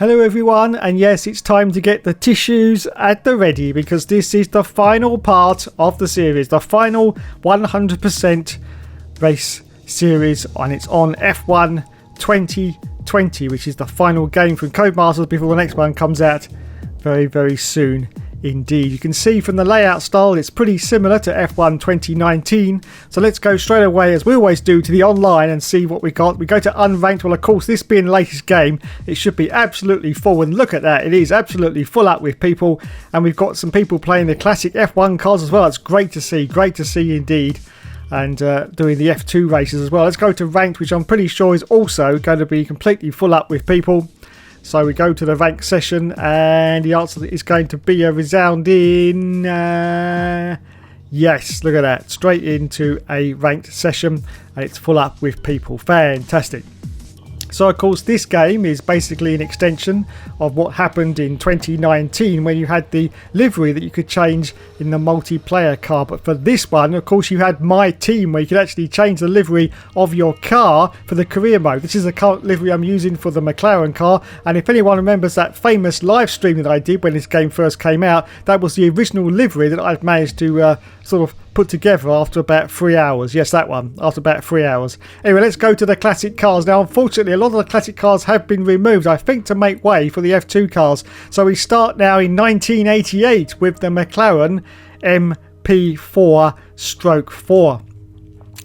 Hello everyone, and yes, it's time to get the tissues at the ready because this is the final part of the series, the final 100% race series, and it's on F1 2020, which is the final game from Codemasters before the next one comes out very, very soon. Indeed, you can see from the layout style it's pretty similar to F1 2019, so let's go straight away, as we always do, to the online and see what we got. We go to unranked. Well, of course, this being the latest game, it should be absolutely full, and look at that, it is absolutely full up with people, and we've got some people playing the classic F1 cars as well. It's great to see indeed, and doing the F2 races as well. Let's go to ranked, which I'm pretty sure is also going to be completely full up with people. So we go to the ranked session, and the answer is going to be a resounding yes. Look at that, straight into a ranked session, and it's full up with people. Fantastic. So of course this game is basically an extension of what happened in 2019 when you had the livery that you could change in the multiplayer car. But for this one, of course, you had My Team where you could actually change the livery of your car for the career mode. This is the current livery I'm using for the McLaren car, and if anyone remembers that famous live stream that I did when this game first came out, that was the original livery that I've managed to sort of put together after about 3 hours. Yes, that one, after about 3 hours. Anyway, let's go to the classic cars. Now, unfortunately, a lot of the classic cars have been removed, I think, to make way for the F2 cars. So we start now in 1988 with the McLaren MP4/4.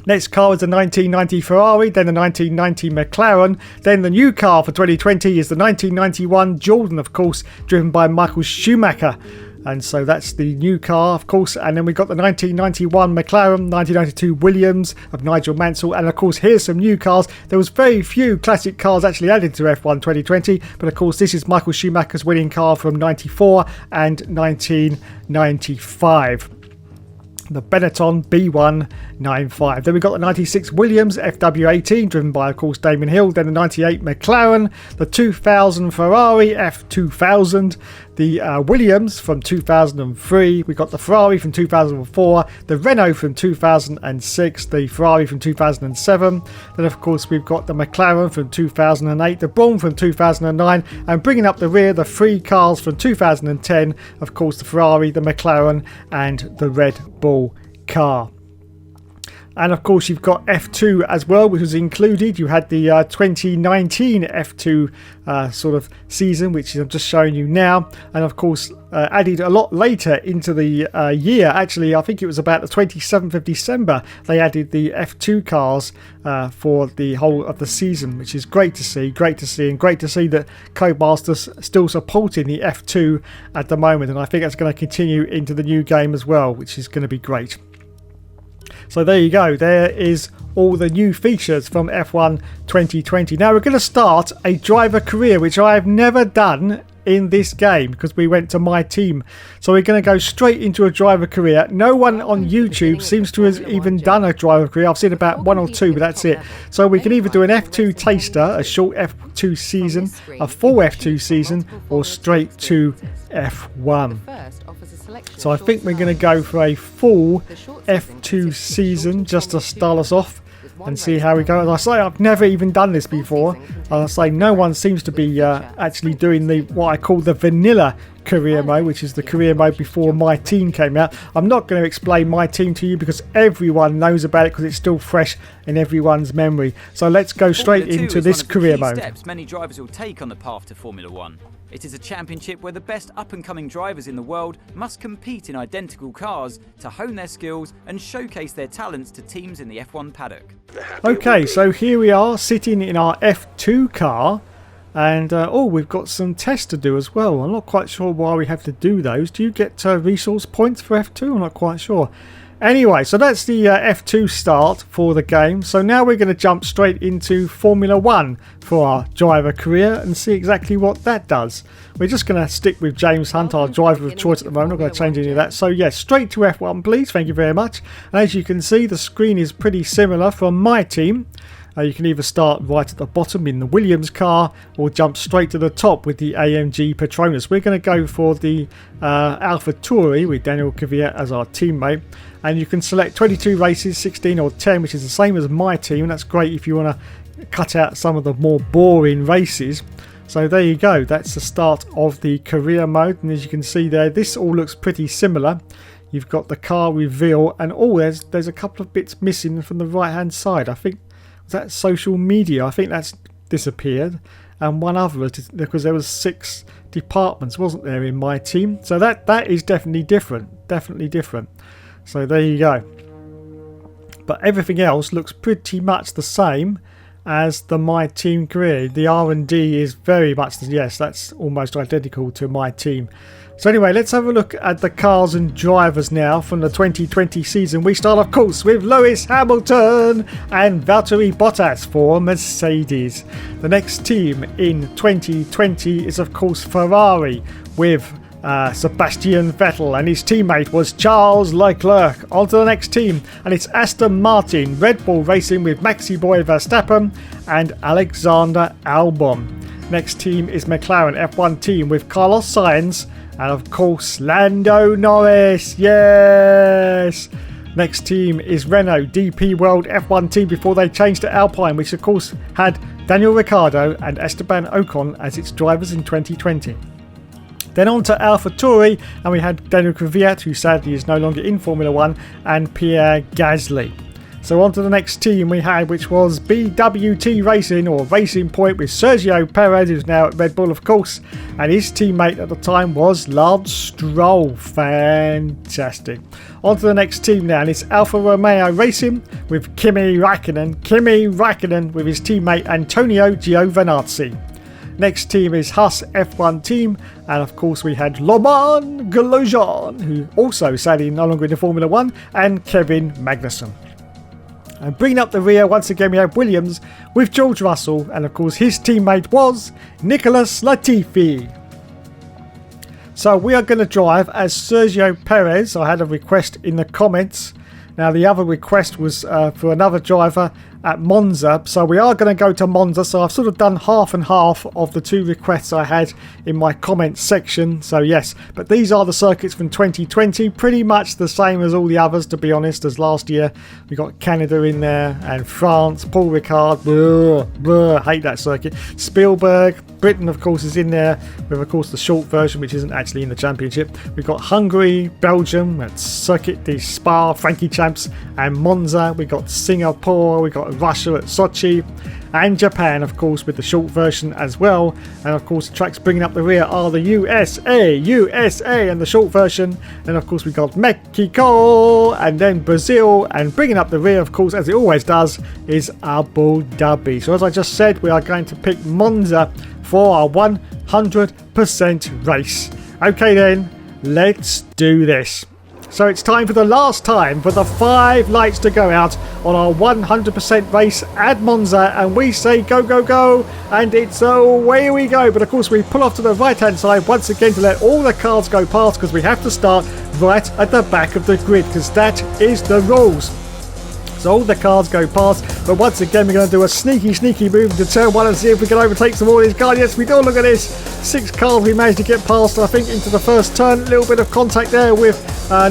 Next car is the 1990 Ferrari, then the 1990 McLaren, then the new car for 2020 is the 1991 Jordan, of course, driven by Michael Schumacher. And so that's the new car, of course. And then we've got the 1991 McLaren, 1992 Williams of Nigel Mansell. And of course, here's some new cars. There was very few classic cars actually added to F1 2020. But of course, this is Michael Schumacher's winning car from 94 and 1995. The Benetton B195. Then we've got the 96 Williams FW18, driven by, of course, Damon Hill. Then the 98 McLaren, the 2000 Ferrari F2000, the Williams from 2003. We've got the Ferrari from 2004, the Renault from 2006, the Ferrari from 2007. Then, of course, we've got the McLaren from 2008, the Braun from 2009, and bringing up the rear, the three cars from 2010, of course, the Ferrari, the McLaren, and the Red Bull car. And of course you've got F2 as well, which was included. You had the 2019 F2 sort of season, which I'm just showing you now, and of course added a lot later into the year. Actually, I think it was about the 27th of December they added the F2 cars for the whole of the season, which is great to see, and great to see that Codemasters still supporting the F2 at the moment, and I think that's going to continue into the new game as well, which is going to be great. So there you go, there is all the new features from F1 2020. Now we're going to start a driver career, which I have never done in this game because we went to My Team. So we're going to go straight into a driver career. No one on YouTube seems to have even done a driver career. I've seen about one or two, but that's it. So we can either do an F2 taster, a short F2 season, a full F2 season, or straight to F1. So I think we're going to go for a full F2 season just to start us off and see how we go. As I say, I've never even done this before. As I say, no one seems to be actually doing the what I call the vanilla career mode, which is the career mode before My Team came out. I'm not going to explain My Team to you because everyone knows about it because it's still fresh in everyone's memory. So let's go straight into this career mode. Steps many drivers will take on the path to Formula One. It is a championship where the best up-and-coming drivers in the world must compete in identical cars to hone their skills and showcase their talents to teams in the F1 paddock. Okay, so here we are sitting in our F2 car, and oh, we've got some tests to do as well. I'm not quite sure why we have to do those. Do you get resource points for F2? I'm not quite sure. Anyway, so that's the F2 start for the game. So now we're going to jump straight into Formula 1 for our driver career and see exactly what that does. We're just going to stick with James Hunt, our driver of choice at the moment. I'm not going to change any of that. So yes, straight to F1 please. Thank you very much. And as you can see, the screen is pretty similar from My Team. You can either start right at the bottom in the Williams car or jump straight to the top with the AMG Petronas. We're going to go for the AlphaTauri with Daniel Kvyat as our teammate. And you can select 22 races, 16 or 10, which is the same as My Team. And that's great if you want to cut out some of the more boring races. So there you go, that's the start of the career mode, and as you can see there, this all looks pretty similar. You've got the car reveal, and there's a couple of bits missing from the right hand side. I think, was that social media? I think that's disappeared, and one other, because there was 6 departments, wasn't there, in my team. So that is definitely different, so there you go. But everything else looks pretty much the same as the My Team career. The R&D is very much, yes, that's almost identical to My Team. So anyway, let's have a look at the cars and drivers now from the 2020 season. We start, of course, with Lewis Hamilton and Valtteri Bottas for Mercedes. The next team in 2020 is, of course, Ferrari with Sebastian Vettel, and his teammate was Charles Leclerc. On to the next team, and it's Aston Martin Red Bull Racing with Maxi Boy Verstappen and Alexander Albon. Next team is McLaren F1 team with Carlos Sainz and, of course, Lando Norris. Yes! Next team is Renault DP World F1 team before they changed to Alpine, which of course had Daniel Ricciardo and Esteban Ocon as its drivers in 2020. Then on to AlphaTauri, and we had Daniel Kvyat, who sadly is no longer in Formula 1, and Pierre Gasly. So on to the next team we had, which was BWT Racing, or Racing Point, with Sergio Perez, who's now at Red Bull, of course, and his teammate at the time was Lance Stroll. Fantastic. On to the next team now, and it's Alfa Romeo Racing with Kimi Räikkönen with his teammate Antonio Giovinazzi. Next team is Haas F1 team, and of course we had Romain Grosjean, who also sadly no longer in the Formula 1, and Kevin Magnussen. And bringing up the rear, once again, we have Williams with George Russell, and of course his teammate was Nicholas Latifi. So we are going to drive as Sergio Perez. I had a request in the comments. Now the other request was for another driver at Monza, so we are going to go to Monza. So I've sort of done half and half of the 2 requests I had in my comments section. So yes, but these are the circuits from 2020, pretty much the same as all the others, to be honest, as last year. We got Canada in there, and France, Paul Ricard, hate that circuit. Spielberg, Britain of course is in there, with of course the short version, which isn't actually in the championship. We've got Hungary, Belgium at Circuit de Spa, Frankie Champs, and Monza. We got Singapore, we got Russia at Sochi, and Japan of course with the short version as well. And of course the tracks bringing up the rear are the USA and the short version. Then of course we got Mexico, and then Brazil, and bringing up the rear of course, as it always does, is Abu Dhabi. So as I just said, we are going to pick Monza for our 100% race. Okay then, let's do this. So it's time for the last time for the 5 lights to go out on our 100% race at Monza, and we say go, go, go, and it's away we go. But of course we pull off to the right hand side once again to let all the cars go past, because we have to start right at the back of the grid, because that is the rules. So all the cars go past, but once again we're going to do a sneaky move to turn 1 and see if we can overtake some more of these cars. Yes, we do. Look at this, 6 cars we managed to get past, I think, into the first turn. A little bit of contact there with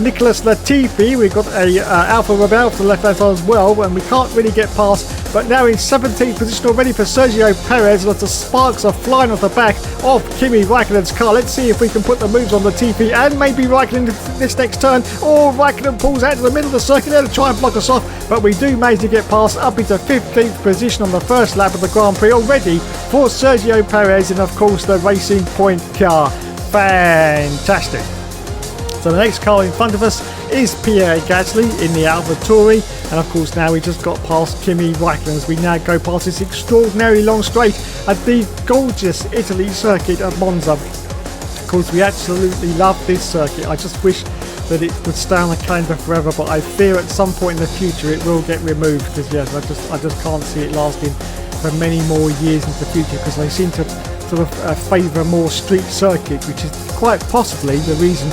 Nicholas Latifi. We've got a Alfa Romeo to the left hand side as well, and we can't really get past. But now in 17th position already for Sergio Perez, as the sparks are flying off the back of Kimi Räikkönen's car. Let's see if we can put the moves on Latifi, and maybe Räikkönen this next turn. Oh, Räikkönen pulls out to the middle of the circuit there to try and block us off, but we do manage to get past, up into 15th position on the first lap of the Grand Prix already for Sergio Perez, and of course the Racing Point car. Fantastic. So the next car in front of us is Pierre Gasly in the AlphaTauri, and of course now we just got past Kimi Räikkönen as we now go past this extraordinarily long straight at the gorgeous Italy circuit at Monza. Of course we absolutely love this circuit. I just wish that it would stay on the calendar forever, but I fear at some point in the future it will get removed, because yes, I just can't see it lasting for many more years into the future, because they seem to sort of favour more street circuit, which is quite possibly the reason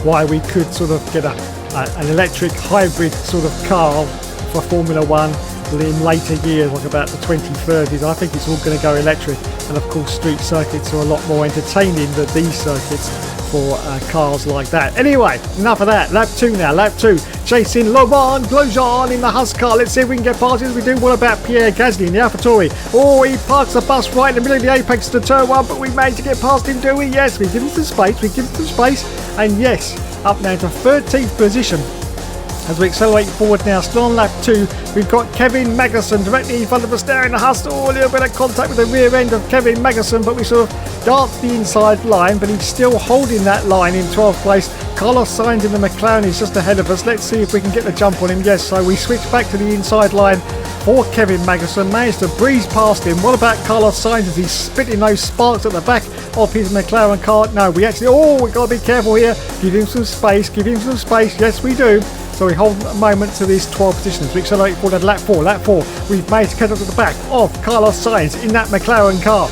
why we could sort of get an electric hybrid sort of car for Formula 1 in later years, like about the 2030s. I think it's all going to go electric, and of course street circuits are a lot more entertaining than these circuits for cars like that. Anyway, enough of that. Lap 2 now. Lap 2. chasing Laurent Grosjean in the Hus car. Let's see if we can get past it. We do. What about Pierre Gasly in the AlphaTauri? Oh, he parks the bus right in the middle of the apex to turn 1, but we managed to get past him, do we? Yes, we give him some space. We give him some space. And yes, up now to 13th position. As we accelerate forward now, still on lap 2, we've got Kevin Magnussen directly in front of us there in the Hus. Oh, a little bit of contact with the rear end of Kevin Magnussen, but we sort of dart the inside line, but he's still holding that line in 12th place. Carlos Sainz in the McLaren is just ahead of us. Let's see if we can get the jump on him. Yes, so we switch back to the inside line for Kevin Magnussen. Managed to breeze past him. What about Carlos Sainz as he's spitting those sparks at the back of his McLaren car? No, we've got to be careful here. Give him some space. Give him some space. Yes, we do. So we hold a moment to these 12 positions. We accelerate forward at lap 4. Lap 4, we've managed to catch up to the back of Carlos Sainz in that McLaren car.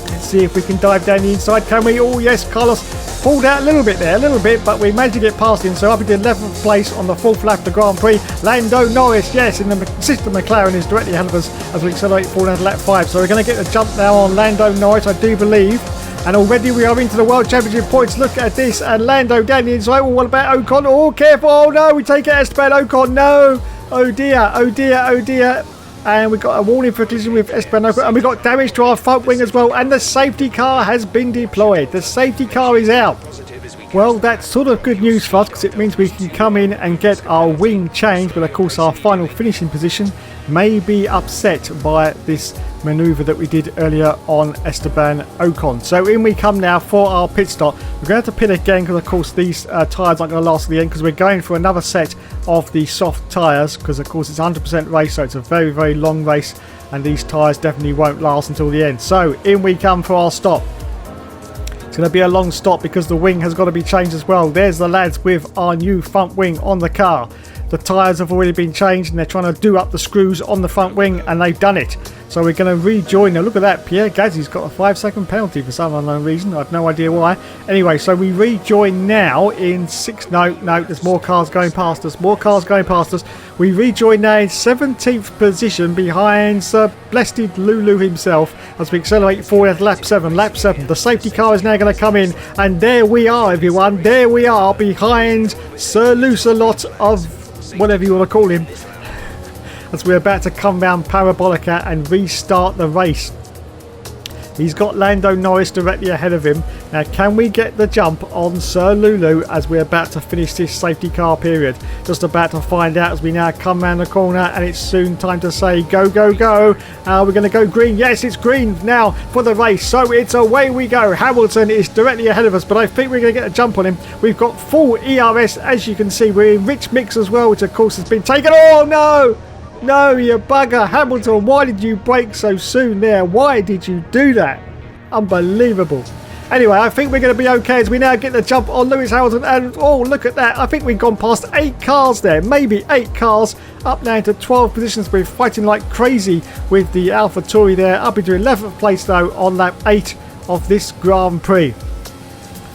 Let's see if we can dive down the inside. Can we? Oh, yes, Carlos pulled out a little bit there, but we managed to get past him. So up into 11th place on the 4th lap of the Grand Prix. Lando Norris, yes, in the sister McLaren is directly ahead of us as we accelerate forward at lap 5. So we're going to get the jump now on Lando Norris, I do believe. And already we are into the World Championship points. Look at this. And Lando down the inside. Oh, what about Ocon? Oh, careful. Oh, no. We take it Esteban Ocon. No. Oh, dear. Oh, dear. Oh, dear. And we got a warning for collision with Esteban Ocon. And we got damage to our front wing as well. And the safety car has been deployed. The safety car is out. Well, that's sort of good news for us because it means we can come in and get our wing changed. But, of course, our final finishing position may be upset by this manoeuvre that we did earlier on Esteban Ocon. So in we come now for our pit stop. We're going to have to pit again because, of course, these tyres aren't going to last to the end because we're going for another set of the soft tyres because, of course, it's 100% race, so it's a very, very long race and these tyres definitely won't last until the end. So in we come for our stop. It's going to be a long stop because the wing has got to be changed as well. There's the lads with our new front wing on the car. The tyres have already been changed and they're trying to do up the screws on the front wing and they've done it. So we're going to rejoin. Now look at that. Pierre Gasly's got a 5-second penalty for some unknown reason. I have no idea why. Anyway, so we rejoin now in 6. No, there's more cars going past us. We rejoin now in 17th position behind Sir Blessed Lulu himself as we accelerate forward at lap 7. Lap 7. The safety car is now going to come in. And there we are, everyone. There we are behind Sir Lucelot of whatever you want to call him, as we're about to come round Parabolica and restart the race. He's got Lando Norris directly ahead of him. Now, can we get the jump on Sir Lulu as we're about to finish this safety car period? Just about to find out as we now come round the corner and it's soon time to say go, go, go. We're going to go green. Yes, it's green now for the race. So it's away we go. Hamilton is directly ahead of us, but I think we're going to get a jump on him. We've got full ERS, as you can see. We're in rich mix as well, which of course has been taken. Oh, no! No, you bugger. Hamilton, why did you brake so soon there? Why did you do that? Unbelievable. Anyway, I think we're going to be okay as we now get the jump on Lewis Hamilton. And, oh, look at that. I think we've gone past 8 cars there. Maybe 8 cars. Up now to 12 positions. We're fighting like crazy with the AlphaTauri there. Up into 11th place, though, on lap 8 of this Grand Prix.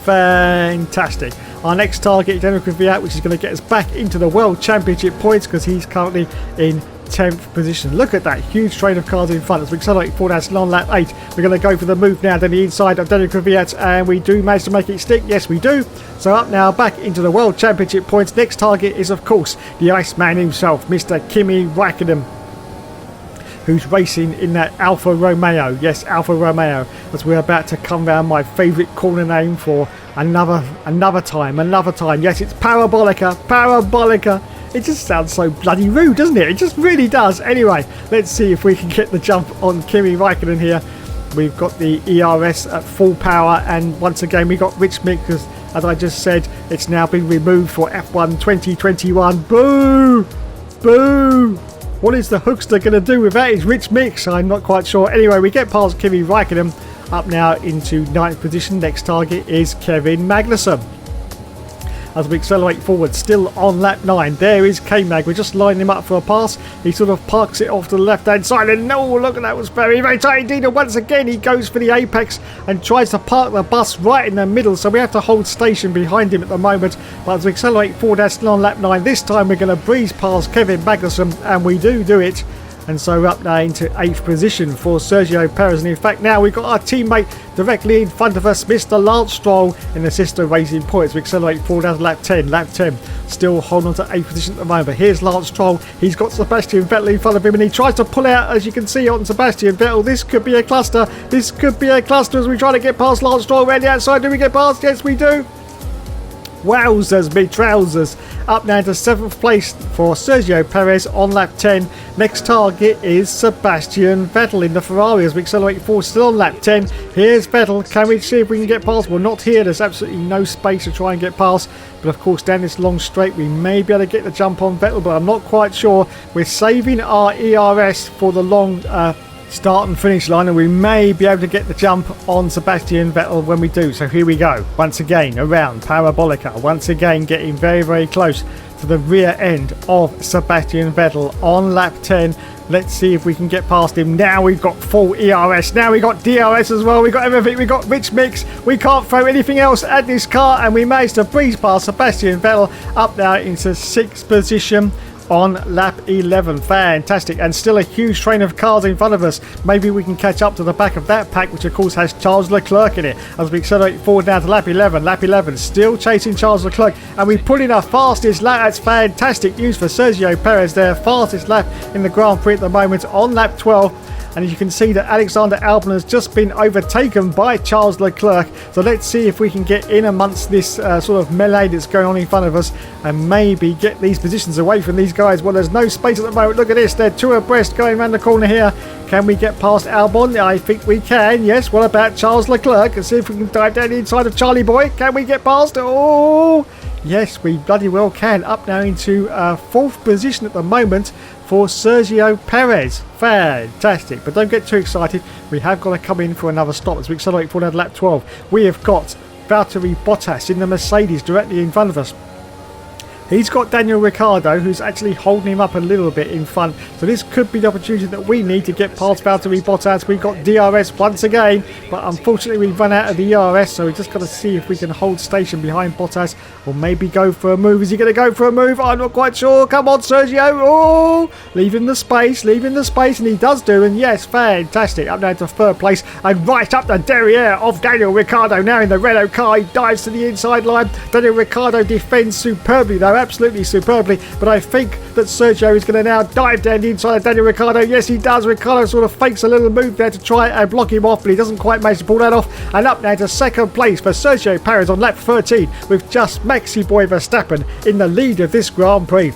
Fantastic. Our next target is Enrico Viat, which is going to get us back into the World Championship points because he's currently in 10th position. Look at that huge train of cars in front as we accelerate forward as on lap 8. We're going to go for the move now down the inside of Daniel Kvyat, and we do manage to make it stick. Yes, we do. So up now back into the World Championship points. Next target is, of course, the Iceman himself, Mr. Kimi Raikkonen, who's racing in that Alfa Romeo. Yes, Alfa Romeo, as we're about to come round my favourite corner name for another time. Yes, it's Parabolica. It just sounds so bloody rude, doesn't it? It just really does. Anyway, let's see if we can get the jump on Kimi Raikkonen here. We've got the ERS at full power, and once again we got rich mix because, as I just said, it's now been removed for F1 2021. Boo! Boo! What is the Hookster going to do with that? Is rich mix? I'm not quite sure. Anyway, we get past Kimi Raikkonen, up now into 9th position. Next target is Kevin Magnussen. As we accelerate forward, still on lap 9, there is K-Mag. We're just lining him up for a pass. He sort of parks it off to the left-hand side, and no, look, that was very, very tight indeed. And once again, he goes for the apex and tries to park the bus right in the middle, so we have to hold station behind him at the moment. But as we accelerate forward, that's still on lap 9. This time, we're going to breeze past Kevin Magnussen, and we do it. And so we're up now into 8th position for Sergio Perez. And in fact, now we've got our teammate directly in front of us, Mr. Lance Stroll, in the sister Racing Points. We accelerate forward down to lap 10. Lap 10, still holding on to 8th position at the moment. But here's Lance Stroll. He's got Sebastian Vettel in front of him, and he tries to pull out, as you can see, on Sebastian Vettel. This could be a cluster. This could be a cluster as we try to get past Lance Stroll around the outside. Do we get past? Yes, we do. Wowzers, me trousers. Up now to 7th place for Sergio Perez on lap 10. Next target is Sebastian Vettel in the Ferrari as we accelerate forward, still on lap 10. Here's Vettel. Can we see if we can get past? Well, not here. There's absolutely no space to try and get past. But of course, down this long straight, we may be able to get the jump on Vettel, but I'm not quite sure. We're saving our ERS for the long start and finish line, and we may be able to get the jump on Sebastian Vettel when we do. So here we go, once again around Parabolica, once again getting very, very close to the rear end of Sebastian Vettel on lap 10. Let's see if we can get past him. Now we've got full ERS. Now we've got DRS as well. We've got everything. We've got rich mix. We can't throw anything else at this car, and we managed to breeze past Sebastian Vettel up now into 6th position on lap 11. Fantastic, and still a huge train of cars in front of us. Maybe we can catch up to the back of that pack, which of course has Charles Leclerc in it, as we accelerate forward now to lap 11. Lap 11, still chasing Charles Leclerc, and we put in our fastest lap. That's fantastic news for Sergio Perez, their fastest lap in the Grand Prix at the moment on lap 12. And as you can see that Alexander Albon has just been overtaken by Charles Leclerc. So let's see if we can get in amongst this sort of melee that's going on in front of us and maybe get these positions away from these guys. Well, there's no space at the moment. Look at this. They're two abreast going around the corner here. Can we get past Albon? I think we can. Yes. What about Charles Leclerc? Let's see if we can dive down the inside of Charlie Boy. Can we get past? Oh, yes, we bloody well can. Up now into 4th position at the moment for Sergio Perez. Fantastic. But don't get too excited. We have got to come in for another stop as we accelerate forward at lap 12. We have got Valtteri Bottas in the Mercedes directly in front of us. He's got Daniel Ricciardo, who's actually holding him up a little bit in front. So this could be the opportunity that we need to get past Valtteri Bottas. We've got DRS once again, but unfortunately we've run out of the ERS, so we've just got to see if we can hold station behind Bottas or maybe go for a move. Is he going to go for a move? I'm not quite sure. Come on, Sergio. Oh, leaving the space, and he does do. And yes, fantastic. Up now to 3rd place and right up the derriere of Daniel Ricciardo. Now in the Renault car, he dives to the inside line. Daniel Ricciardo defends superbly though. Absolutely superbly, but I think that Sergio is going to now dive down the inside of Daniel Ricciardo. Yes, he does. Ricciardo sort of fakes a little move there to try and block him off, but he doesn't quite manage to pull that off. And up now to 2nd place for Sergio Perez on lap 13, with just Maxi Boy Verstappen in the lead of this Grand Prix.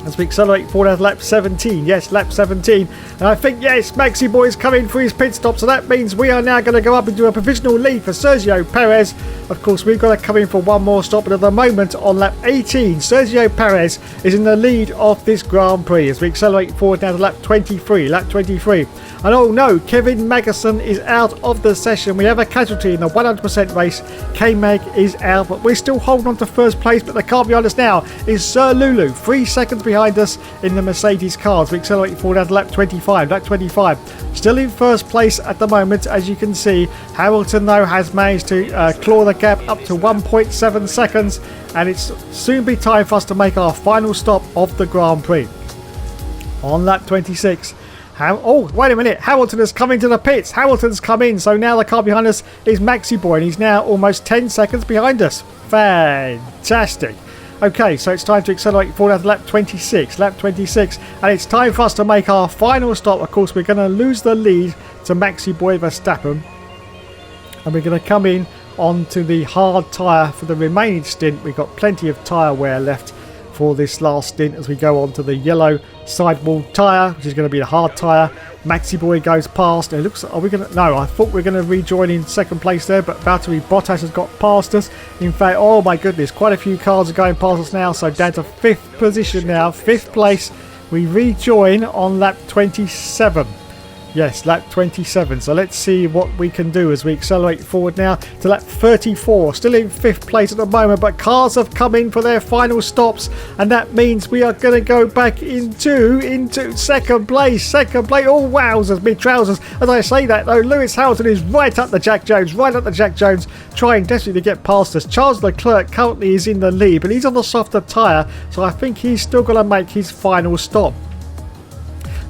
As we accelerate forward at lap 17. Yes, lap 17. And I think, yes, Maxi Boy is coming for his pit stop. So that means we are now going to go up into a provisional lead for Sergio Perez. Of course, we've got to come in for one more stop. But at the moment, on lap 18, Sergio Perez is in the lead of this Grand Prix. As we accelerate forward now to lap 23. Lap 23. And oh no, Kevin Magnussen is out of the session. We have a casualty in the 100% race. K-Mag is out, but we're still holding on to 1st place. But the car behind us now is Sir Lulu, 3 seconds behind us in the Mercedes cars. We accelerate forward at lap 25. Lap 25, still in 1st place at the moment, as you can see. Hamilton though has managed to claw the gap up to 1.7 seconds, and it's soon be time for us to make our final stop of the Grand Prix. On lap 26. Oh, wait a minute. Hamilton has come into the pits. Hamilton's come in. So now the car behind us is Maxi Boy, and he's now almost 10 seconds behind us. Fantastic. Okay, so it's time to accelerate forward to lap 26. Lap 26. And it's time for us to make our final stop. Of course, we're going to lose the lead to Maxi Boy Verstappen. And we're going to come in onto the hard tyre for the remaining stint. We've got plenty of tyre wear left for this last stint as we go on to the yellow sidewall tyre, which is going to be the hard tyre. Maxi Boy goes past. It looks, are we going to? No, I thought we were going to rejoin in 2nd place there, but Valtteri Bottas has got past us. In fact, oh my goodness, quite a few cars are going past us now. So down to 5th position now, 5th place. We rejoin on lap 27. Yes, lap 27. So let's see what we can do as we accelerate forward now to lap 34. Still in 5th place at the moment, but cars have come in for their final stops, and that means we are going to go back into 2nd place. 2nd place. Oh, wowzers, me trousers. As I say that, though, Lewis Hamilton is right up the Jack Jones, trying desperately to get past us. Charles Leclerc currently is in the lead, but he's on the softer tyre, so I think he's still going to make his final stop.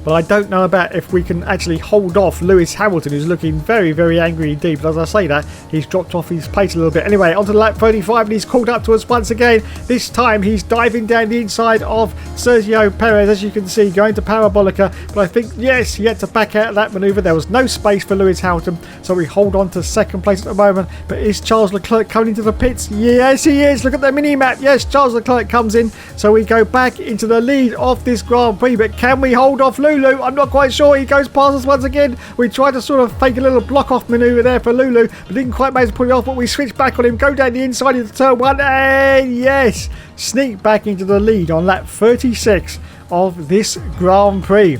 But I don't know about if we can actually hold off Lewis Hamilton, who's looking very, very angry indeed. But as I say that, he's dropped off his pace a little bit. Anyway, onto lap 35, and he's called up to us once again. This time he's diving down the inside of Sergio Perez, as you can see, going to Parabolica. But I think, yes, he had to back out of that manoeuvre. There was no space for Lewis Hamilton, so we hold on to second place at the moment. But is Charles Leclerc coming into the pits? Yes, he is. Look at the mini-map. Yes, Charles Leclerc comes in, so we go back into the lead of this Grand Prix. But can we hold off Lulu? I'm not quite sure. He goes past us once again. We tried to sort of fake a little block-off manoeuvre there for Lulu, but didn't quite manage to pull it off. But we switch back on him, go down the inside into turn one, and yes, sneak back into the lead on lap 36 of this Grand Prix.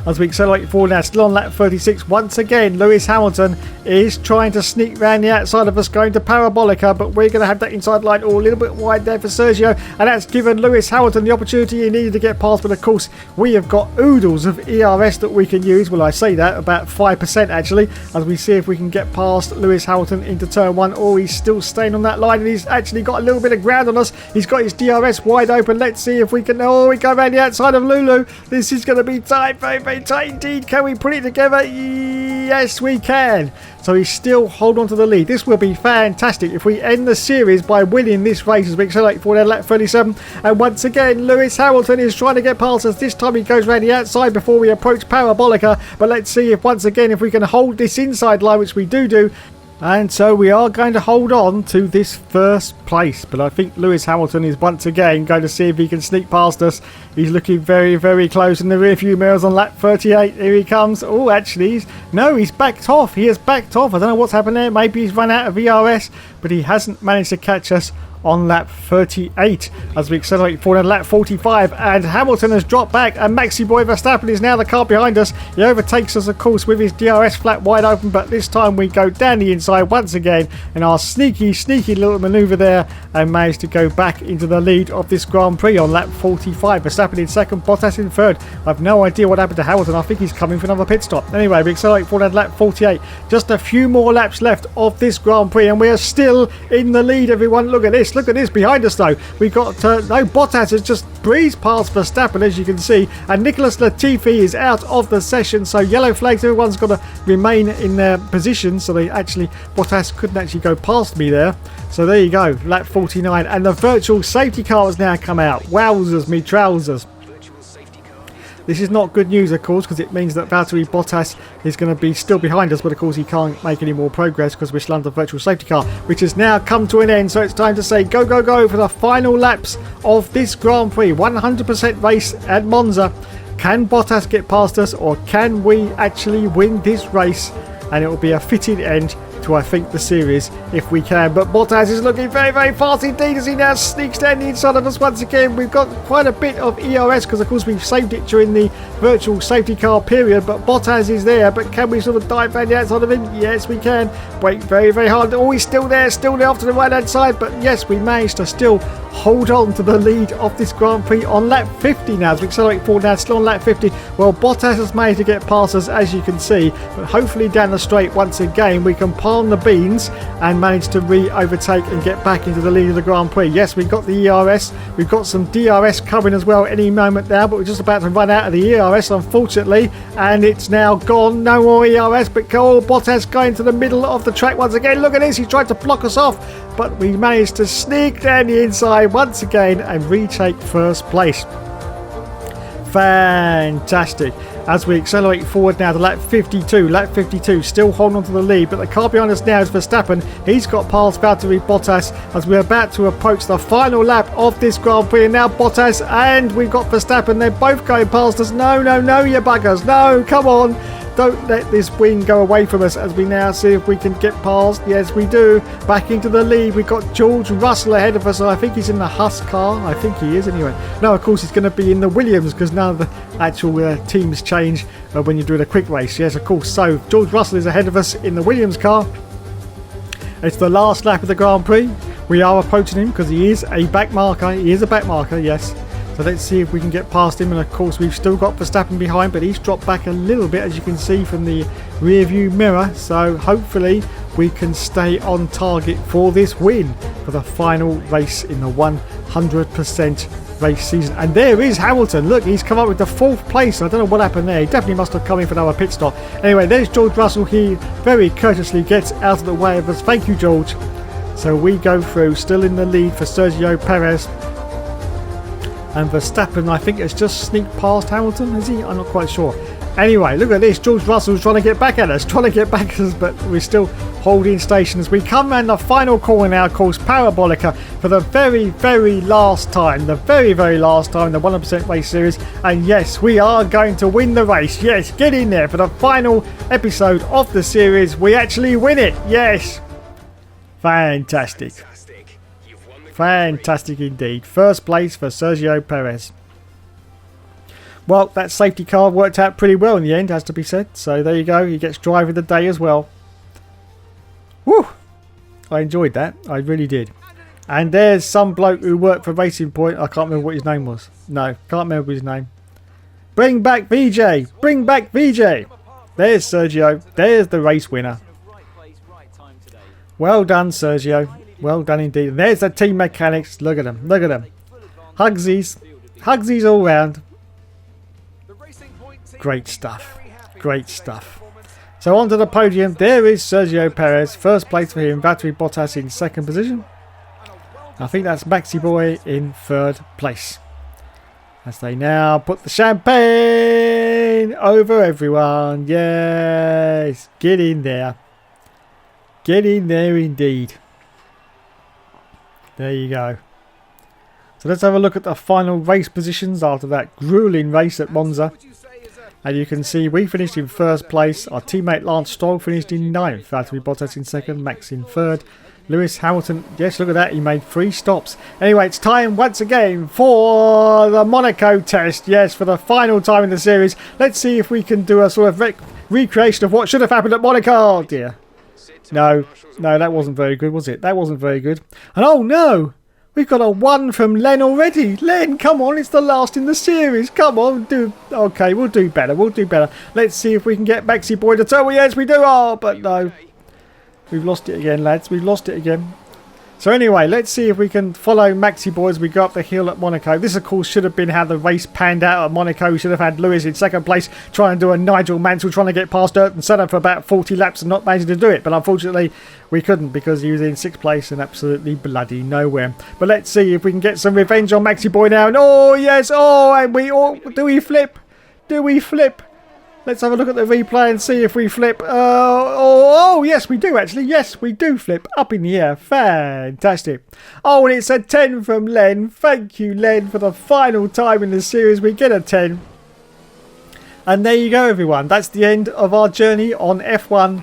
As we accelerate forward now, still on lap 36. Once again, Lewis Hamilton is trying to sneak round the outside of us, going to Parabolica, but we're going to have that inside line a little bit wide there for Sergio, and that's given Lewis Hamilton the opportunity he needed to get past. But of course, we have got oodles of ERS that we can use. Well, I say that, about 5% actually, as we see if we can get past Lewis Hamilton into turn one. Oh, he's still staying on that line, and he's actually got a little bit of ground on us. He's got his DRS wide open. Let's see if we can... Oh, we go around the outside of Lulu. This is going to be tight, very, very tight indeed. Can we put it together? Yes, we can. So he's still hold on to the lead. This will be fantastic if we end the series by winning this race as we accelerate forward at lap 37. And once again, Lewis Hamilton is trying to get past us. This time he goes around the outside before we approach Parabolica. But let's see if once again if we can hold this inside line, which we do. And so we are going to hold on to this first place. But I think Lewis Hamilton is once again going to see if he can sneak past us. He's looking very, very close in the rearview mirrors on lap 38. Here he comes. Oh, actually, he's backed off. He has backed off. I don't know what's happened there. Maybe he's run out of ERS, but he hasn't managed to catch us on lap 38 as we accelerate forward at lap 45, and Hamilton has dropped back, and Maxi Boy Verstappen is now the car behind us. He overtakes us, of course, with his DRS flat wide open, but this time we go down the inside once again in our sneaky little manoeuvre there, and manage to go back into the lead of this Grand Prix on lap 45. Verstappen in second, Bottas in third. I've no idea what happened to Hamilton. I think he's coming for another pit stop. Anyway, we accelerate forward at lap 48. Just a few more laps left of this Grand Prix, and we are still in the lead, everyone. Look at this. Look at this behind us though. We got Bottas has just breezed past Verstappen, as you can see, and Nicholas Latifi is out of the session, so yellow flags. Everyone's got to remain in their position, so Bottas couldn't actually go past me there. So there you go, lap 49, and the virtual safety car has now come out. Wowzers me trousers. This is not good news, of course, because it means that Valtteri Bottas is going to be still behind us, but of course he can't make any more progress because we're still under the virtual safety car, which has now come to an end. So it's time to say go, go, go for the final laps of this Grand Prix. 100% race at Monza. Can Bottas get past us, or can we actually win this race? And it will be a fitting end to, I think, the series if we can. But Bottas is looking very, very fast indeed as he now sneaks down the inside of us once again. We've got quite a bit of ERS because, of course, we've saved it during the virtual safety car period. But Bottas is there. But can we sort of dive around the outside of him? Yes, we can. Brake very, very hard. Oh, he's still there off to the right-hand side. But yes, we managed to still hold on to the lead of this Grand Prix on lap 50 now. As we accelerate forward now, still on lap 50. Well, Bottas has managed to get past us, as you can see. But hopefully down the straight once again, we can palm the beans and manage to overtake and get back into the lead of the Grand Prix. Yes, we've got the ERS. We've got some DRS coming as well any moment now, but we're just about to run out of the ERS, unfortunately, and it's now gone. No more ERS, but Bottas going to the middle of the track once again. Look at this. He tried to block us off, but we managed to sneak down the inside once again and retake first place. Fantastic. As we accelerate forward now to lap 52. Lap 52, still holding on to the lead, but the car behind us now is Verstappen. He's got past Valtteri Bottas as we're about to approach the final lap of this Grand Prix. And now Bottas, and we've got Verstappen. They're both going past us. No, you buggers. No, come on. Don't let this win go away from us as we now see if we can get past. Yes, we do. Back into the lead. We've got George Russell ahead of us. I think he's in the Haas car. I think he is anyway. No, of course, he's going to be in the Williams because now the actual teams change when you're doing a quick race. Yes, of course. So George Russell is ahead of us in the Williams car. It's the last lap of the Grand Prix. We are approaching him because he is a back marker. He is a back marker, yes. So let's see if we can get past him. And of course, we've still got Verstappen behind, but he's dropped back a little bit, as you can see from the rear view mirror. So hopefully we can stay on target for this win for the final race in the 100% race season. And there is Hamilton. Look, he's come up with the 4th place. I don't know what happened there. He definitely must have come in for another pit stop. Anyway, there's George Russell. He very courteously gets out of the way of us. Thank you, George. So we go through, still in the lead for Sergio Perez. And Verstappen, I think, has just sneaked past Hamilton, is he? I'm not quite sure. Anyway, look at this. George Russell's trying to get back at us, but we're still holding stations. We come around the final corner now, of course, Parabolica, for the very, very last time. The very, very last time in the 100% race series. And yes, we are going to win the race. Yes, get in there for the final episode of the series. We actually win it. Yes. Fantastic. Fantastic indeed. First place for Sergio Perez. Well, that safety car worked out pretty well in the end, has to be said. So there you go. He gets driver of the day as well. Woo! I enjoyed that. I really did. And there's some bloke who worked for Racing Point. I can't remember what his name was. No, can't remember his name. Bring back VJ! Bring back VJ! There's Sergio. There's the race winner. Well done, Sergio. Well done indeed. And there's the team mechanics. Look at them. Look at them. Hugsies. Hugsies all round. Great stuff. Great stuff. So onto the podium. There is Sergio Perez. First place for him. Valtteri Bottas in 2nd position. I think that's Maxi Boy in 3rd place. As they now put the champagne over everyone. Yes. Get in there. Get in there indeed. There you go. So let's have a look at the final race positions after that grueling race at Monza. And you can see we finished in 1st place. Our teammate Lance Stroll finished in 9th. Valtteri Bottas in 2nd. Max in 3rd. Lewis Hamilton, yes, look at that. He made 3 stops. Anyway, it's time once again for the Monaco test. Yes, for the final time in the series. Let's see if we can do a sort of recreation of what should have happened at Monaco. Oh dear. No, that wasn't very good, was it? That wasn't very good. And oh no! We've got a 1 from Len already. Len, come on, it's the last in the series. Come on, okay, we'll do better. We'll do better. Let's see if we can get Maxi Boy to turn. Yes, we do. Oh, but no. We've lost it again, lads. We've lost it again. So anyway, let's see if we can follow Maxi Boy as we go up the hill at Monaco. This, of course, should have been how the race panned out at Monaco. We should have had Lewis in 2nd place trying to do a Nigel Mansell, trying to get past Ayrton Senna for about 40 laps and not managing to do it. But unfortunately, we couldn't because he was in 6th place and absolutely bloody nowhere. But let's see if we can get some revenge on Maxi Boy now. And oh, yes. Oh, and do we flip? Do we flip? Let's have a look at the replay and see if we flip. Oh, yes, we do actually. Yes, we do flip up in the air. Fantastic. Oh, and it's a 10 from Len. Thank you, Len, for the final time in the series. We get a 10. And there you go, everyone. That's the end of our journey on F1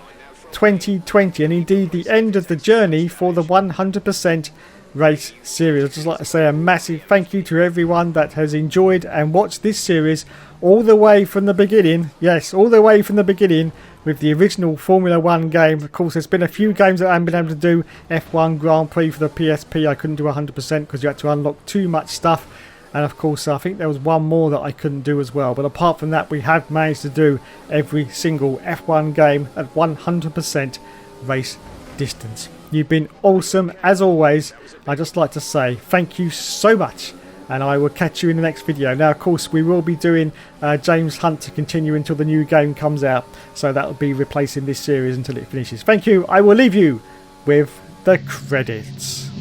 2020. And indeed, the end of the journey for the 100% race series. I'd just like to say a massive thank you to everyone that has enjoyed and watched this series all the way from the beginning. Yes, all the way from the beginning with the original Formula 1 game. Of course, there's been a few games that I haven't been able to do. F1 Grand Prix for the PSP, I couldn't do 100% because you had to unlock too much stuff. And of course, I think there was one more that I couldn't do as well. But apart from that, we have managed to do every single F1 game at 100% race distance. You've been awesome as always. I'd just like to say thank you so much. And I will catch you in the next video. Now, of course, we will be doing James Hunt to continue until the new game comes out. So that will be replacing this series until it finishes. Thank you. I will leave you with the credits.